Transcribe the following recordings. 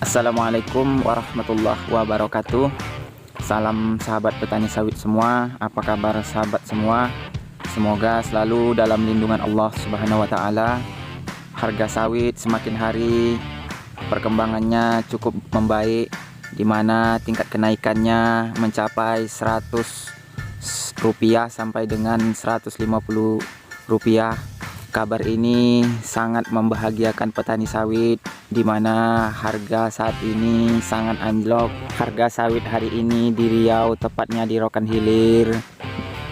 Assalamualaikum warahmatullahi wabarakatuh. Salam sahabat petani sawit semua. Apa kabar sahabat semua? Semoga selalu dalam lindungan Allah Subhanahu wa taala. Harga sawit semakin hari perkembangannya cukup membaik, di mana tingkat kenaikannya mencapai Rp100 sampai dengan Rp150. Kabar ini sangat membahagiakan petani sawit, di mana harga saat ini sangat anjlok. Harga sawit hari ini di Riau, tepatnya di Rokan Hilir,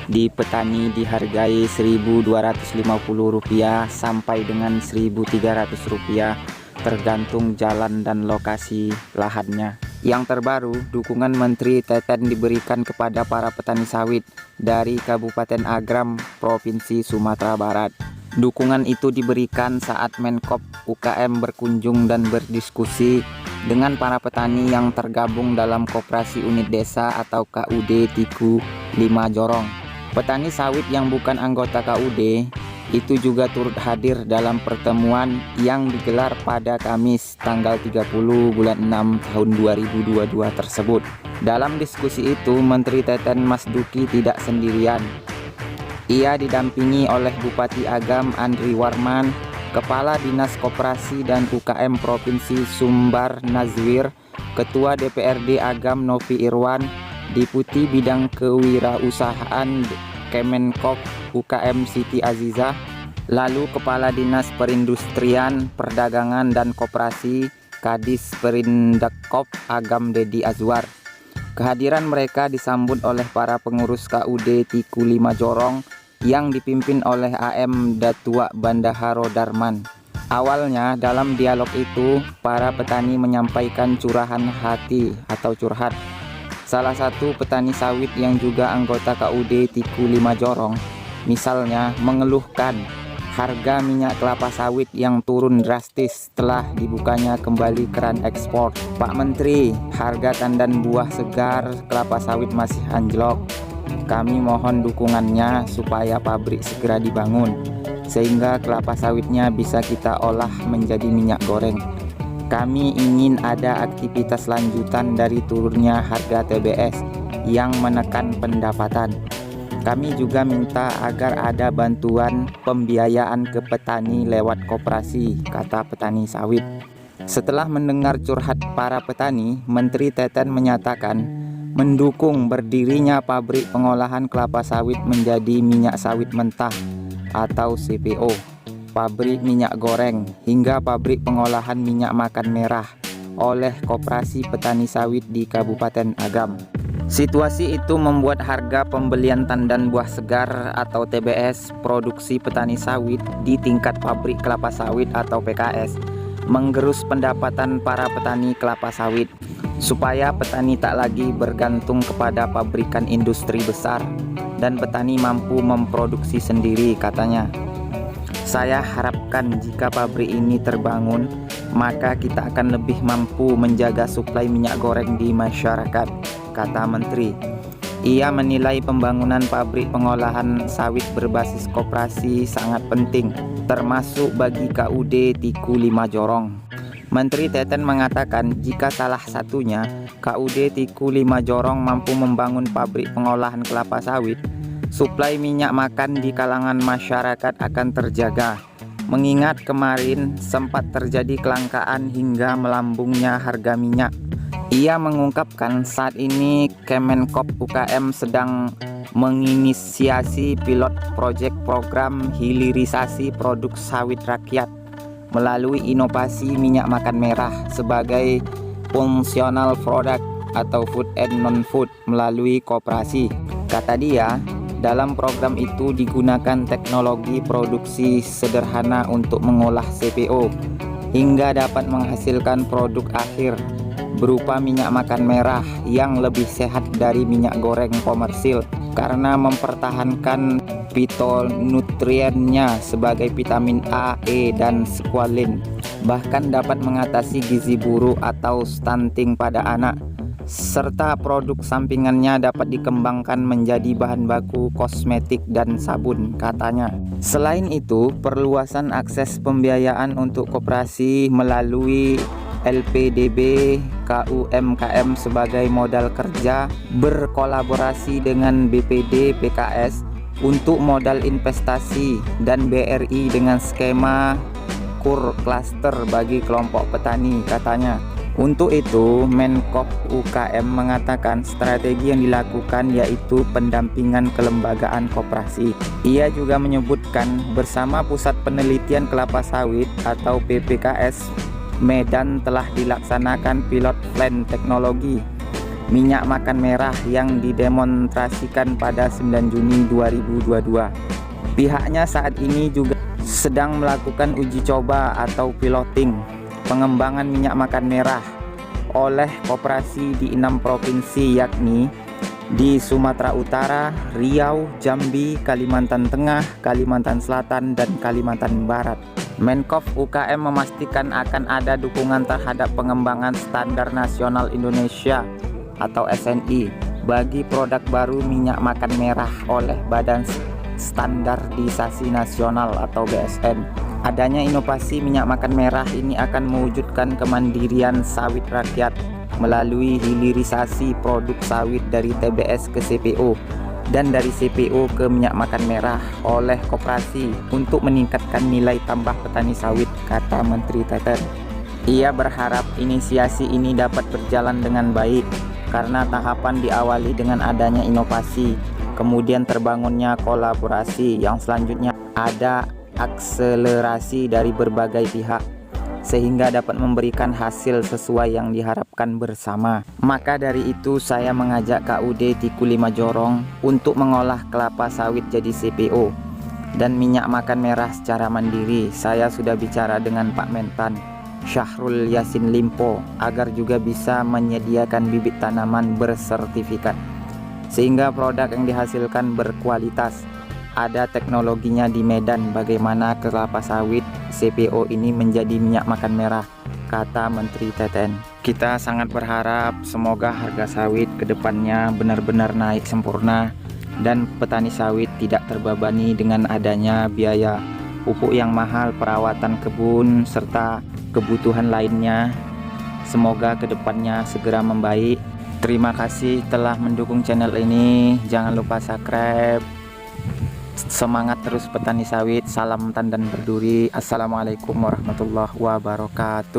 di petani dihargai Rp1.250 sampai dengan Rp1.300, tergantung jalan dan lokasi lahannya. Yang terbaru, dukungan Menteri Teten diberikan kepada para petani sawit dari Kabupaten Agam, Provinsi Sumatera Barat. Dukungan itu diberikan saat Menkop UKM berkunjung dan berdiskusi dengan para petani yang tergabung dalam Koperasi Unit Desa atau KUD Tiku 5 Jorong. Petani sawit yang bukan anggota KUD itu juga turut hadir dalam pertemuan yang digelar pada Kamis tanggal 30 bulan 6 tahun 2022 tersebut. Dalam diskusi itu, Menteri Teten Mas Duki tidak sendirian. Ia didampingi oleh Bupati Agam Andri Warman, Kepala Dinas Koperasi dan UKM Provinsi Sumbar Nazwir, Ketua DPRD Agam Novi Irwan, Deputi Bidang Kewirausahaan Kemenkop UKM Siti Azizah, lalu Kepala Dinas Perindustrian, Perdagangan dan Koperasi Kadis Perindakop Agam Dedi Azwar. Kehadiran mereka disambut oleh para pengurus KUD Tiku 5 Jorong yang dipimpin oleh AM Datua Bandaharo Darman. Awalnya dalam dialog itu, para petani menyampaikan curahan hati atau curhat. Salah satu petani sawit yang juga anggota KUD Tiku 5 Jorong, misalnya, mengeluhkan harga minyak kelapa sawit yang turun drastis setelah dibukanya kembali keran ekspor. Pak Menteri, harga tandan buah segar kelapa sawit masih anjlok. Kami mohon dukungannya supaya pabrik segera dibangun, sehingga kelapa sawitnya bisa kita olah menjadi minyak goreng. Kami ingin ada aktivitas lanjutan dari turunnya harga TBS yang menekan pendapatan. Kami juga minta agar ada bantuan pembiayaan ke petani lewat koperasi, kata petani sawit. Setelah mendengar curhat para petani, Menteri Teten menyatakan mendukung berdirinya pabrik pengolahan kelapa sawit menjadi minyak sawit mentah atau CPO, pabrik minyak goreng, hingga pabrik pengolahan minyak makan merah oleh Koperasi Petani Sawit di Kabupaten Agam. Situasi itu membuat harga pembelian tandan buah segar atau TBS produksi petani sawit di tingkat pabrik kelapa sawit atau PKS menggerus pendapatan para petani kelapa sawit, supaya petani tak lagi bergantung kepada pabrikan industri besar dan petani mampu memproduksi sendiri, katanya. Saya harapkan jika pabrik ini terbangun, maka kita akan lebih mampu menjaga suplai minyak goreng di masyarakat, kata Menteri. Ia menilai pembangunan pabrik pengolahan sawit berbasis koperasi sangat penting, termasuk bagi KUD Tiku 5 Jorong. Menteri Teten mengatakan jika salah satunya KUD Tiku 5 Jorong mampu membangun pabrik pengolahan kelapa sawit, suplai minyak makan di kalangan masyarakat akan terjaga. Mengingat kemarin sempat terjadi kelangkaan hingga melambungnya harga minyak. Ia mengungkapkan saat ini Kemenkop UKM sedang menginisiasi pilot proyek program hilirisasi produk sawit rakyat melalui inovasi minyak makan merah sebagai functional product atau food and non-food melalui koperasi. Kata dia, dalam program itu digunakan teknologi produksi sederhana untuk mengolah CPO hingga dapat menghasilkan produk akhir berupa minyak makan merah yang lebih sehat dari minyak goreng komersil karena mempertahankan fitonutriennya sebagai vitamin A, E, dan squalene. Bahkan dapat mengatasi gizi buruk atau stunting pada anak, serta produk sampingannya dapat dikembangkan menjadi bahan baku kosmetik dan sabun, katanya. Selain itu, perluasan akses pembiayaan untuk koperasi melalui LPDB, KUMKM sebagai modal kerja, berkolaborasi dengan BPD PKS untuk modal investasi, dan BRI dengan skema kur klaster bagi kelompok petani, katanya. Untuk itu, Menkop UKM mengatakan strategi yang dilakukan yaitu pendampingan kelembagaan koperasi. Ia juga menyebutkan bersama Pusat Penelitian Kelapa Sawit atau PPKS Medan telah dilaksanakan pilot plant teknologi minyak makan merah yang didemonstrasikan pada 9 Juni 2022. Pihaknya saat ini juga sedang melakukan uji coba atau piloting pengembangan minyak makan merah oleh koperasi di 6 provinsi, yakni di Sumatera Utara, Riau, Jambi, Kalimantan Tengah, Kalimantan Selatan, dan Kalimantan Barat. Menkop UKM memastikan akan ada dukungan terhadap pengembangan standar nasional Indonesia atau SNI bagi produk baru minyak makan merah oleh Badan Standarisasi Nasional atau BSN. Adanya inovasi minyak makan merah ini akan mewujudkan kemandirian sawit rakyat melalui hilirisasi produk sawit dari TBS ke CPO dan dari CPO ke minyak makan merah oleh koperasi untuk meningkatkan nilai tambah petani sawit, kata Menteri Teten. Ia berharap inisiasi ini dapat berjalan dengan baik karena tahapan diawali dengan adanya inovasi, kemudian terbangunnya kolaborasi, yang selanjutnya ada akselerasi dari berbagai pihak sehingga dapat memberikan hasil sesuai yang diharapkan bersama. Maka dari itu saya mengajak KUD Tiku Lima Jorong untuk mengolah kelapa sawit jadi CPO dan minyak makan merah secara mandiri. Saya sudah bicara dengan Pak Mentan Syahrul Yassin Limpo agar juga bisa menyediakan bibit tanaman bersertifikat sehingga produk yang dihasilkan berkualitas. Ada teknologinya di Medan bagaimana kelapa sawit CPO ini menjadi minyak makan merah, kata Menteri Teten. Kita sangat berharap semoga harga sawit kedepannya benar-benar naik sempurna dan petani sawit tidak terbebani dengan adanya biaya pupuk yang mahal, perawatan kebun, serta kebutuhan lainnya. Semoga kedepannya segera membaik. Terima kasih telah mendukung channel ini. Jangan lupa subscribe. Semangat terus petani sawit. Salam tandan berduri. Assalamualaikum warahmatullahi wabarakatuh.